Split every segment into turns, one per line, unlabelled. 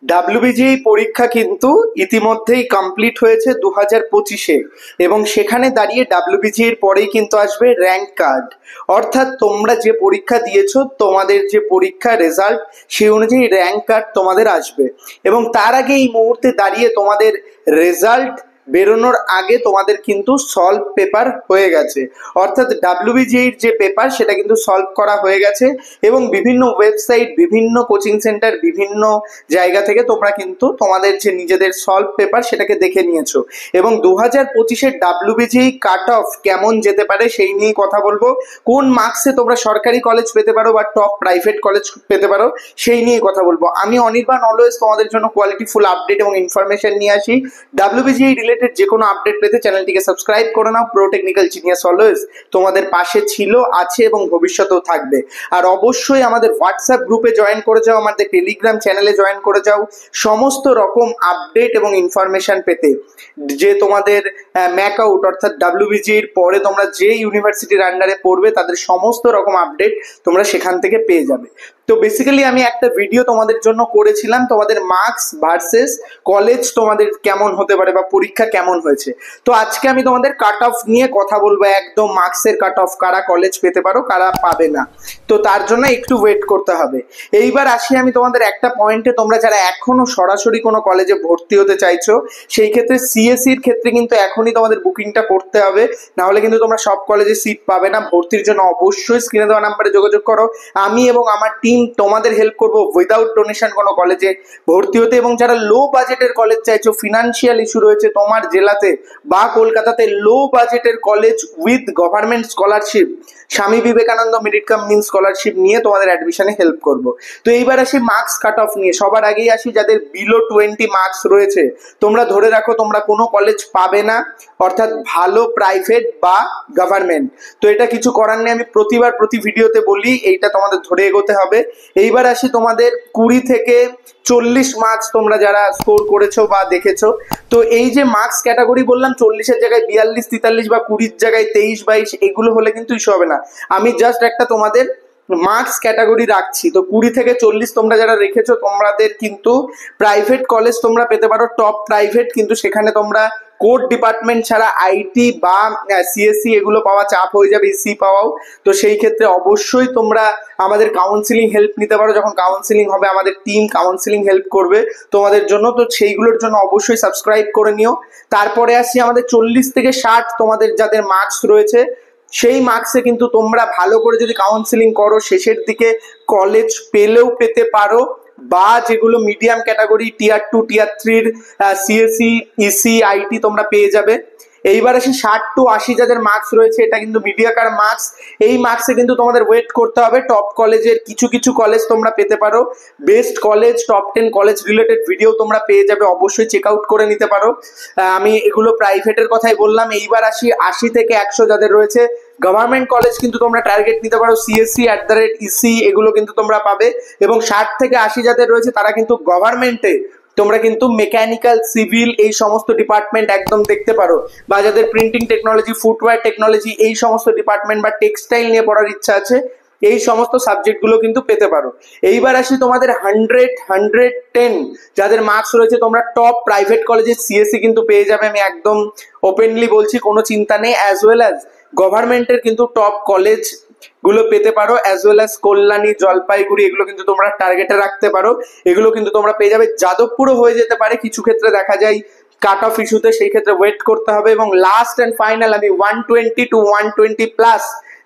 ডাব্লিউবিজিই পরীক্ষা কিন্তু ইতিমধ্যেই কমপ্লিট হয়েছে 2025-এ এবং সেখানে দাঁড়িয়ে ডাব্লিউবিজিএর পরেই কিন্তু আসবে র্যাঙ্ক কার্ড। অর্থাৎ তোমরা যে পরীক্ষা দিয়েছো তোমাদের যে পরীক্ষা রেজাল্ট সেই অনুযায়ী র্যাঙ্ক কার্ড তোমাদের আসবে এবং তার আগে এই মুহূর্তে দাঁড়িয়ে তোমাদের রেজাল্ট বেরোনোর আগে তোমাদের কিন্তু সলভ পেপার হয়ে গেছে। অর্থাৎ ডাব্লিউবিজিএর যে পেপার সেটা কিন্তু সলভ করা হয়ে গেছে এবং বিভিন্ন ওয়েবসাইট, বিভিন্ন কোচিং সেন্টার, বিভিন্ন জায়গা থেকে তোমরা কিন্তু তোমাদের যে নিজেদের সলভ পেপার সেটাকে দেখে নিয়েছো এবং 2025-এর ডাব্লিউবিজিএই কাট অফ কেমন যেতে পারে সেই নিয়েই কথা বলবো। কোন মার্কসে তোমরা সরকারি কলেজ পেতে পারো বা টপ প্রাইভেট কলেজ পেতে পারো সেই নিয়ে কথা বলবো। আমি অনির্বাণ অলওয়েজ তোমাদের জন্য কোয়ালিটিফুল আপডেট এবং ইনফরমেশন নিয়ে আসি। ডাব্লিউবিজিএই রিলেটেড যে কোনো আপডেট পেতে চ্যানেলটিকে সাবস্ক্রাইব করে নাও। প্রো টেকনিক্যাল জিনিয়াস অলওয়েজ তোমাদের পাশে ছিল, আছে এবং ভবিষ্যতেও থাকবে। আর অবশ্যই আমাদের হোয়াটসঅ্যাপ গ্রুপে জয়েন করে যাও, আমাদের টেলিগ্রাম চ্যানেলে জয়েন করে যাও সমস্ত রকম আপডেট এবং ইনফরমেশন পেতে। যে তোমাদের ম্যাক আউট অর্থাৎ ডাব্লিউবিজিএর পরে তোমরা যে ইউনিভার্সিটির আন্ডারে পড়বে তাদের সমস্ত রকম আপডেট তোমরা সেখান থেকে পেয়ে যাবে। তো বেসিক্যালি আমি একটা ভিডিও তোমাদের জন্য করেছিলাম, তোমাদের মার্কস ভার্সেস কলেজ তোমাদের কেমন হতে পারে বা পরীক্ষা কেমন হয়েছে। তো আজকে আমি তোমাদের কাট অফ নিয়ে কথা বলবো, একদম মার্কসের কাট অফ, কারা কলেজ পেতে পারো কারা পাবে না। তো তার জন্য একটু ওয়েট করতে হবে। এইবার আসি আমি তোমাদের একটা পয়েন্টে, তোমরা যারা এখনো সরাসরি কোনো কলেজে ভর্তি হতে চাইছো সেই ক্ষেত্রে সিএসসির ক্ষেত্রে কিন্তু এখনই তোমাদের বুকিংটা করতে হবে, নাহলে কিন্তু তোমরা সব কলেজে সিট পাবে না। ভর্তির জন্য অবশ্যই স্ক্রিনে দেওয়া নাম্বারে যোগাযোগ করো, আমি এবং আমার টিম তোমাদের হেল্প করবো উইদাউট ডোনেশন কোনো কলেজে ভর্তি হতে। এবং যারা লো বাজেটের কলেজ চাইছো, ফিনান্সিয়াল ইস্যু রয়েছে তোমার জেলাতে বা কলকাতাতে, লো বাজেটের college with government scholarship, Swami Vivekananda merit cum means scholarship নিয়ে তোমাদের অ্যাডমিশনে হেল্প করবো। তো এইবার আসি মার্কস কাট অফ নিয়ে। সবার আগেই আসি যাদের বিলো 20 মার্কস রয়েছে, তোমরা ধরে রাখো তোমরা কোনো কলেজ পাবে না, অর্থাৎ ভালো প্রাইভেট বা গভর্নমেন্ট। তো এটা কিছু করার নেই, আমি প্রতিবার প্রতি ভিডিওতে বলি এইটা তোমাদের ধরে এগোতে হবে। এইবার আসি তোমাদের 20 থেকে 40 মার্কস তোমরা যারা স্কোর করেছো বা দেখেছো, তো এই যে মার্কস ক্যাটাগরি বললাম 40-এর জায়গায় 42, 43 বা 20-র জায়গায় 23, 22 এগুলো হলে কিন্তু ইস্যু হবে না। আমি জাস্ট একটা তোমাদের মার্কস ক্যাটাগরি রাখছি। তো 20 থেকে 40 তোমরা যারা রেখেছো তোমাদের কিন্তু প্রাইভেট কলেজ তোমরা পেতে পারো, টপ প্রাইভেট, কিন্তু সেখানে তোমরা কোড ডিপার্টমেন্ট ছাড়া আইটি বা সিএসসি এগুলো পাওয়া চাপ হয়ে যাবে, ইসি পাওয়াও। তো সেই ক্ষেত্রে অবশ্যই তোমরা আমাদের কাউন্সিলিং হেল্প নিতে পারো, যখন কাউন্সিলিং হবে আমাদের টিম কাউন্সিলিং হেল্প করবে তোমাদের জন্য। তো সেইগুলোর জন্য অবশ্যই সাবস্ক্রাইব করে নিও। তারপরে আসি আমাদের 40 থেকে 60 তোমাদের যাদের মার্কস রয়েছে, সেই মার্কসে কিন্তু তোমরা ভালো করে যদি কাউন্সিলিং করো শেষের দিকে কলেজ পেলেও পেতে পারো, বা যেগুলো মিডিয়াম ক্যাটাগরি টিয়ার 2 টিয়ার 3-র সিএসসি ইসি আইটি তোমরা পেয়ে যাবে। এইবার আসি 60 to 80 যাদের মার্কস রয়েছে, এটা কিন্তু মিডিয়াকার মার্কস। এই মার্কসে কিন্তু তোমাদের ওয়েট করতে হবে। টপ কলেজের কিছু কিছু কলেজ তোমরা পেতে পারো, best college, top 10 college related video তোমরা পেয়ে যাবে, অবশ্যই চেক আউট করে নিতে পারো। আমি এগুলো প্রাইভেটের কথাই বললাম। এইবার আসি 80 থেকে 100 যাদের রয়েছে, গভর্নমেন্ট কলেজ কিন্তু তোমরা টার্গেট নিতে পারো, সিএসসি @ইসি এগুলো কিন্তু তোমরা পাবে। এবং 60 থেকে 80 যাদের রয়েছে তারা কিন্তু গভর্নমেন্টে তোমরা কিন্তু মেকানিক্যাল, সিভিল এই সমস্ত ডিপার্টমেন্ট একদম দেখতে পারো, বা যাদের প্রিন্টিং টেকনোলজি, ফুটওয়্যার টেকনোলজি এই সমস্ত ডিপার্টমেন্ট বা টেক্সটাইল নিয়ে পড়ার ইচ্ছা আছে, এই সমস্ত সাবজেক্টগুলো কিন্তু পেতে পারো। এইবার আসি তোমাদের 110 যাদের মার্কস রয়েছে, তোমরা টপ প্রাইভেট কলেজে সিএসসি কিন্তু পেয়ে যাবে, আমি একদম ওপেনলি বলছি, কোনো চিন্তা নেই। অ্যাজ ওয়েল অ্যাজ গভর্নমেন্টের কিন্তু টপ কলেজ গুলো পেতে পারো, as well as Kalyani, Jalpaiguri এগুলো কিন্তু তোমরা টার্গেটে রাখতে পারো, এগুলো কিন্তু তোমরা পেয়ে যাবে। যাদবপুরও হয়ে যেতে পারে কিছু ক্ষেত্রে, দেখা যায় কাট অফ ইস্যুতে, সেই ক্ষেত্রে ওয়েট করতে হবে। এবং লাস্ট অ্যান্ড ফাইনাল আমি 120 to 120 প্লাস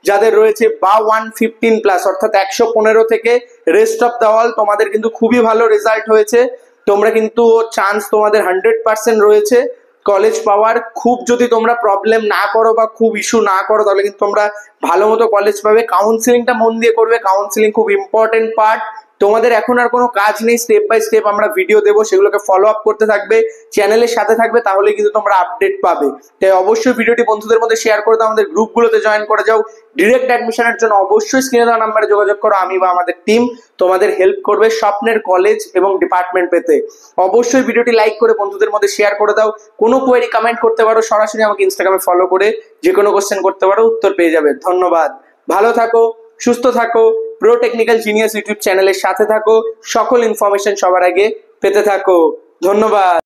যাদের রয়েছে, বা 115 প্লাস অর্থাৎ 115 থেকে রেস্ট অফ দ্য অল তোমাদের কিন্তু খুবই ভালো রেজাল্ট হয়েছে। তোমরা কিন্তু চান্স তোমাদের 100% রয়েছে কলেজ পাওয়ার। খুব যদি তোমরা প্রবলেম না করো বা খুব ইস্যু না করো তাহলে কিন্তু তোমরা ভালো মতো কলেজ পাবে। কাউন্সিলিংটা মন দিয়ে করবে, কাউন্সিলিং খুব ইম্পর্টেন্ট পার্ট। তোমাদের এখন আর কোনো কাজ নেই, স্টেপ বাই স্টেপ আমরা ভিডিও দেবো, সেগুলোকে ফলো আপ করতে থাকবে, চ্যানেলের সাথে থাকবে, তাহলে কিন্তু তোমরা আপডেট পাবে। তাই অবশ্যই ভিডিওটি বন্ধুদের মধ্যে শেয়ার করে দাও, আমাদের গ্রুপগুলোতে জয়েন করে যাও। ডিরেক্ট অ্যাডমিশনের জন্য অবশ্যই স্ক্রিনে দেওয়া নাম্বারে যোগাযোগ করো, আমি বা আমাদের টিম তোমাদের হেল্প করবে স্বপ্নের কলেজ এবং ডিপার্টমেন্ট পেতে। অবশ্যই ভিডিওটি লাইক করে বন্ধুদের মধ্যে শেয়ার করে দাও। কোনো কোয়েরি কমেন্ট করতে পারো, সরাসরি আমাকে ইনস্টাগ্রামে ফলো করে যে কোনো কোশ্চেন করতে পারো, উত্তর পেয়ে যাবে। ধন্যবাদ, ভালো থাকো, সুস্থ থাকো, প্রো টেকনিক্যাল জিনিয়াস ইউটিউব চ্যানেলের সাথে থাকো, সকল ইনফরমেশন সবার আগে পেতে থাকো। ধন্যবাদ।